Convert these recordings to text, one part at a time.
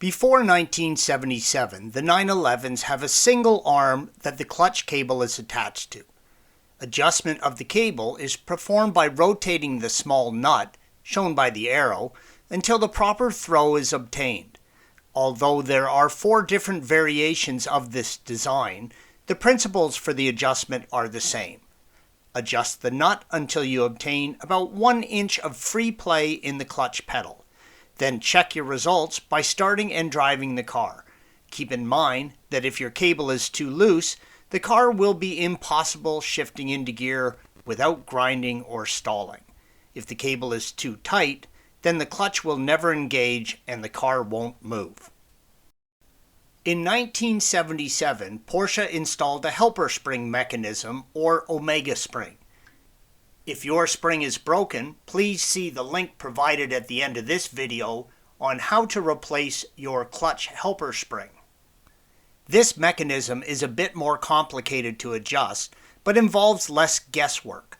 Before 1977, the 911s have a single arm that the clutch cable is attached to. Adjustment of the cable is performed by rotating the small nut, shown by the arrow, until the proper throw is obtained. Although there are 4 different variations of this design, the principles for the adjustment are the same. Adjust the nut until you obtain about 1 inch of free play in the clutch pedal. Then check your results by starting and driving the car. Keep in mind that if your cable is too loose, the car will be impossible shifting into gear without grinding or stalling. If the cable is too tight, then the clutch will never engage and the car won't move. In 1977, Porsche installed a helper spring mechanism, or omega spring. If your spring is broken, please see the link provided at the end of this video on how to replace your clutch helper spring. This mechanism is a bit more complicated to adjust, but involves less guesswork.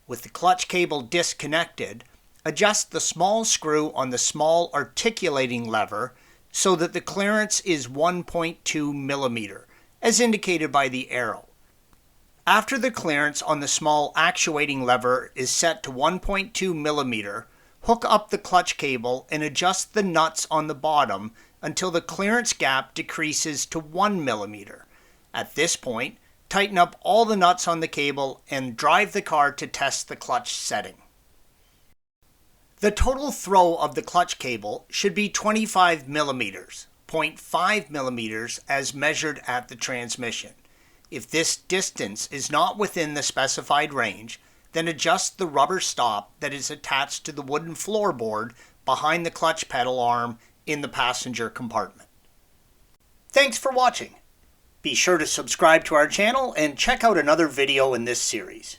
With the clutch cable disconnected, adjust the small screw on the small articulating lever so that the clearance is 1.2 millimeter, as indicated by the arrow. After the clearance on the small actuating lever is set to 1.2 millimeter, hook up the clutch cable and adjust the nuts on the bottom until the clearance gap decreases to 1 millimeter. At this point, tighten up all the nuts on the cable and drive the car to test the clutch setting. The total throw of the clutch cable should be 25 millimeters, 0.5 millimeters as measured at the transmission. If this distance is not within the specified range, then adjust the rubber stop that is attached to the wooden floorboard behind the clutch pedal arm in the passenger compartment. Thanks for watching. Be sure to subscribe to our channel and check out another video in this series.